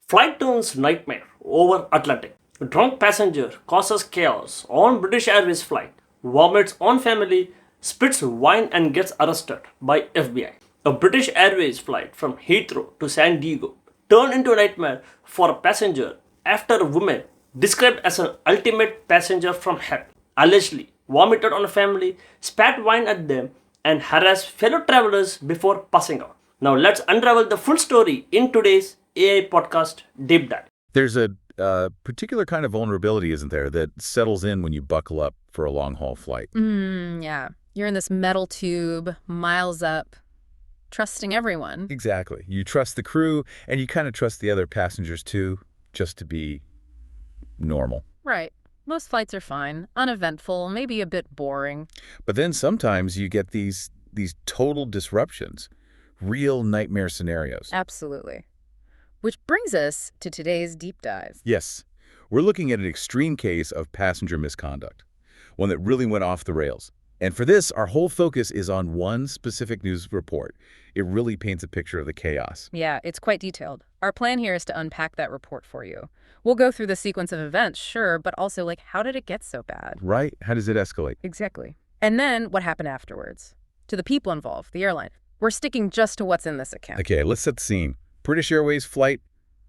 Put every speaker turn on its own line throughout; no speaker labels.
Flight turns nightmare over Atlantic. Drunk passenger causes chaos on British Airways flight, vomits on family, spits wine and gets arrested by FBI. A British Airways flight from Heathrow to San Diego turned into a nightmare for a passenger after a woman described as an ultimate passenger from hell allegedly vomited on a family, spat wine at them, and harassed fellow travelers before passing out. Now let's unravel the full story in today's AI podcast Deep Dive.
There's a particular kind of vulnerability, isn't there, that settles in when you buckle up for a long-haul flight.
Yeah. You're in this metal tube, miles up, trusting everyone.
Exactly. You trust the crew, and you kind of trust the other passengers, too, just to be normal.
Right. Most flights are fine, uneventful, maybe a bit boring.
But then sometimes you get these total disruptions, real nightmare scenarios.
Absolutely. Which brings us to today's deep dive.
Yes. We're looking at an extreme case of passenger misconduct, one that really went off the rails. And for this, our whole focus is on one specific news report. It really paints a picture of the chaos.
Yeah, it's quite detailed. Our plan here is to unpack that report for you. We'll go through the sequence of events, sure, but also, how did it get so bad?
Right? How does it escalate?
Exactly. And then what happened afterwards? To the people involved, the airline. We're sticking just to what's in this account.
Okay, let's set the scene. British Airways flight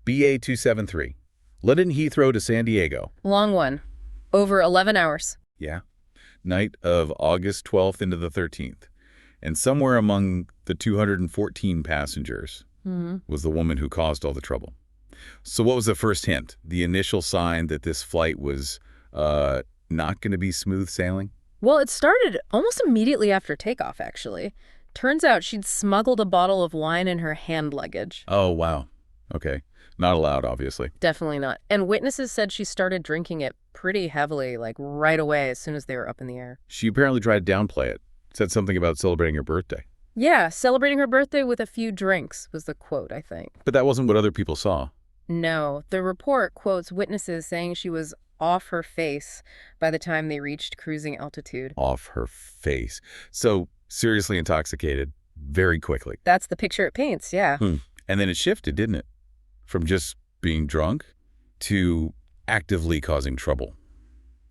BA273, London Heathrow to San Diego.
Long one. Over 11 hours.
Yeah. Night of August 12th into the 13th. And somewhere among the 214 passengers was the woman who caused all the trouble. So what was the first hint? The initial sign that this flight was not going to be smooth sailing?
Well, it started almost immediately after takeoff, actually. Turns out she'd smuggled a bottle of wine in her hand luggage.
Oh, wow. Okay. Not allowed, obviously.
Definitely not. And witnesses said she started drinking it pretty heavily, right away as soon as they were up in the air.
She apparently tried to downplay it. Said something about celebrating her birthday.
Yeah, celebrating her birthday with a few drinks was the quote, I think.
But that wasn't what other people saw.
No. The report quotes witnesses saying she was off her face by the time they reached cruising altitude.
Off her face. So seriously intoxicated very quickly.
That's the picture it paints, yeah.
And then it shifted, didn't it? From just being drunk to actively causing trouble,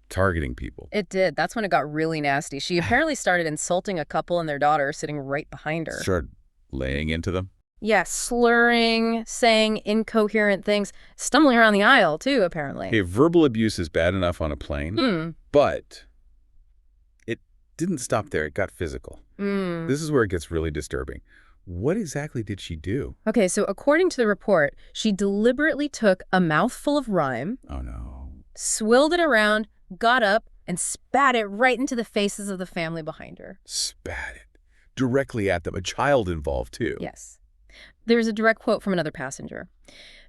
targeting people.
It did. That's when it got really nasty. She apparently started insulting a couple and their daughter sitting right behind her.
Started laying into them.
Yeah, slurring, saying incoherent things, stumbling around the aisle, too, apparently.
Hey, verbal abuse is bad enough on a plane, but it didn't stop there. It got physical. This is where it gets really disturbing. What exactly did she do?
Okay, so according to the report, she deliberately took a mouthful of rime,
Oh, no.
swilled it around, got up, and spat it right into the faces of the family behind her.
Spat it. Directly at them. A child involved, too.
Yes. There's a direct quote from another passenger.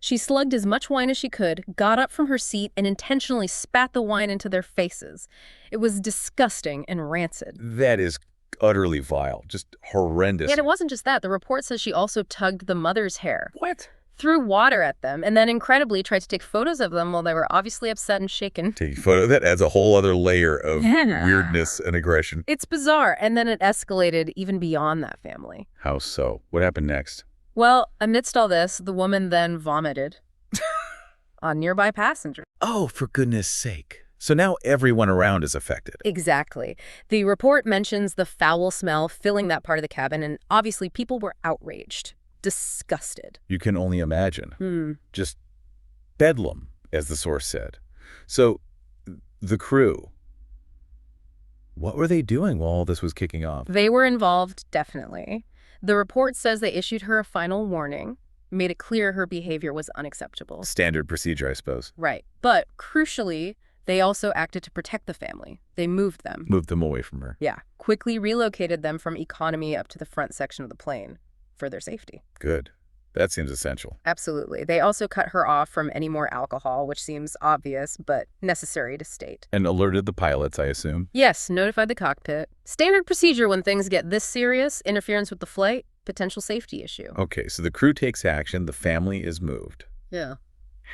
She slugged as much wine as she could, got up from her seat, and intentionally spat the wine into their faces. It was disgusting and rancid.
That is utterly vile. Just horrendous.
And it wasn't just that. The report says she also tugged the mother's hair.
What?
Threw water at them, and then incredibly tried to take photos of them while they were obviously upset and shaken.
Taking photo, that adds a whole other layer of weirdness and aggression.
It's bizarre, and then it escalated even beyond that family.
How so? What happened next?
Well, amidst all this, the woman then vomited on nearby passengers.
Oh, for goodness sake. So now everyone around is affected.
Exactly. The report mentions the foul smell filling that part of the cabin, and obviously people were outraged, disgusted.
You can only imagine. Just bedlam, as the source said. So the crew, what were they doing while all this was kicking off?
They were involved, definitely. The report says they issued her a final warning, made it clear her behavior was unacceptable.
Standard procedure, I suppose.
Right. But crucially, they also acted to protect the family. They moved them.
Moved them away from her.
Yeah. Quickly relocated them from economy up to the front section of the plane for their safety.
Good. That seems essential.
Absolutely. They also cut her off from any more alcohol, which seems obvious, but necessary to state.
And alerted the pilots, I assume.
Yes, notified the cockpit. Standard procedure when things get this serious, interference with the flight, potential safety issue.
Okay, so the crew takes action, the family is moved.
Yeah.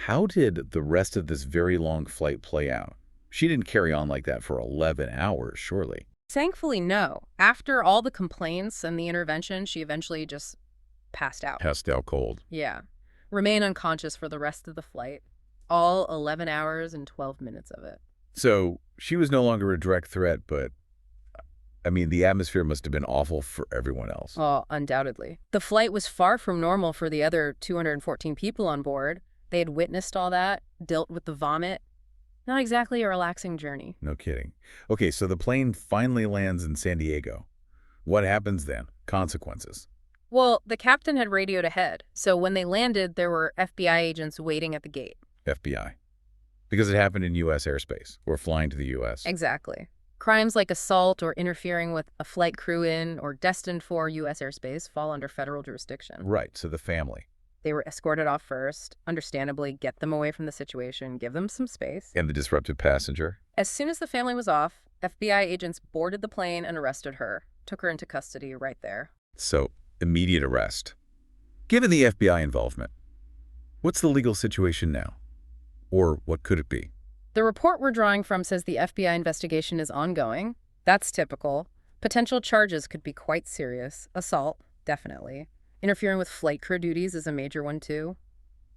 How did the rest of this very long flight play out? She didn't carry on like that for 11 hours, surely.
Thankfully, no. After all the complaints and the intervention, she eventually just passed out.
Passed out cold.
Yeah. remain unconscious for the rest of the flight. All 11 hours and 12 minutes of it.
So she was no longer a direct threat, but I mean, the atmosphere must have been awful for everyone else.
Oh, undoubtedly. The flight was far from normal for the other 214 people on board. They had witnessed all that, dealt with the vomit. Not exactly a relaxing journey.
No kidding. Okay, so the plane finally lands in San Diego. What happens then? Consequences.
Well, the captain had radioed ahead, so when they landed, there were FBI agents waiting at the gate.
FBI. Because it happened in U.S. airspace, or flying to the U.S.
Exactly. Crimes like assault or interfering with a flight crew in or destined for U.S. airspace fall under federal jurisdiction.
Right, so the family.
They were escorted off first, understandably, get them away from the situation, give them some space.
And the disruptive passenger?
As soon as the family was off, FBI agents boarded the plane and arrested her, took her into custody right there.
So, immediate arrest. Given the FBI involvement, what's the legal situation now? Or what could it be?
The report we're drawing from says the FBI investigation is ongoing. That's typical. Potential charges could be quite serious. Assault, definitely. Interfering with flight crew duties is a major one, too.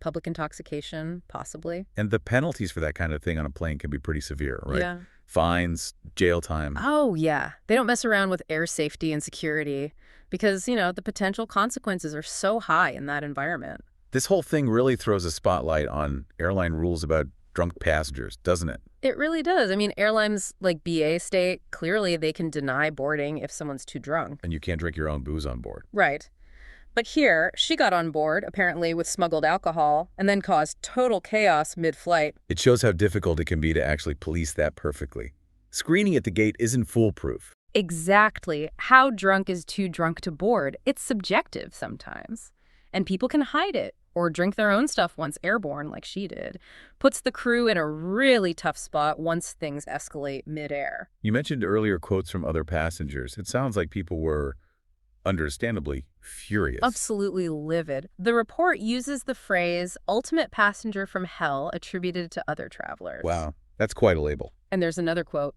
Public intoxication, possibly.
And the penalties for that kind of thing on a plane can be pretty severe, right?
Yeah.
Fines, jail time.
Oh, yeah. They don't mess around with air safety and security because, the potential consequences are so high in that environment.
This whole thing really throws a spotlight on airline rules about drunk passengers, doesn't it?
It really does. I mean, airlines like BA state, clearly they can deny boarding if someone's too drunk.
And you can't drink your own booze on board.
Right. But here, she got on board, apparently with smuggled alcohol, and then caused total chaos mid-flight.
It shows how difficult it can be to actually police that perfectly. Screening at the gate isn't foolproof.
Exactly. How drunk is too drunk to board? It's subjective sometimes. And people can hide it or drink their own stuff once airborne, like she did. Puts the crew in a really tough spot once things escalate midair.
You mentioned earlier quotes from other passengers. It sounds like people were, understandably, furious.
Absolutely livid. The report uses the phrase ultimate passenger from hell attributed to other travelers.
Wow, that's quite a label.
And there's another quote.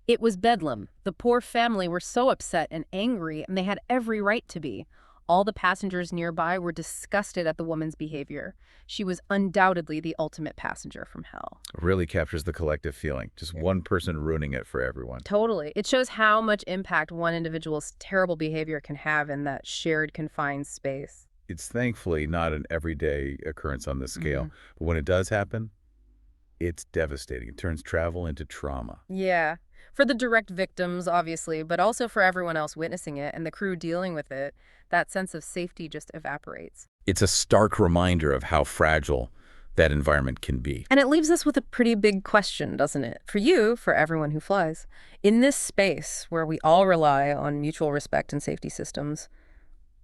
It was bedlam. The poor family were so upset and angry, and they had every right to be. All the passengers nearby were disgusted at the woman's behavior. She was undoubtedly the ultimate passenger from hell.
Really captures the collective feeling. Just one person ruining it for everyone.
Totally. It shows how much impact one individual's terrible behavior can have in that shared confined space.
It's thankfully not an everyday occurrence on this scale. But when it does happen, it's devastating. It turns travel into trauma.
Yeah. For the direct victims, obviously, but also for everyone else witnessing it and the crew dealing with it, that sense of safety just evaporates.
It's a stark reminder of how fragile that environment can be.
And it leaves us with a pretty big question, doesn't it? For you, for everyone who flies. In this space where we all rely on mutual respect and safety systems,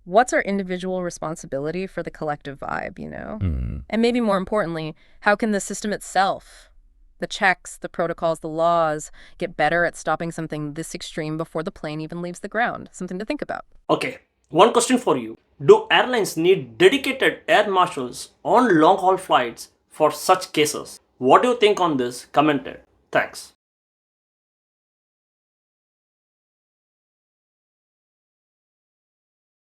what's our individual responsibility for the collective vibe, And maybe more importantly, how can the system itself, the checks, the protocols, the laws, get better at stopping something this extreme before the plane even leaves the ground? Something to think about.
Okay, one question for you. Do airlines need dedicated air marshals on long-haul flights for such cases? What do you think on this? Comment it. Thanks.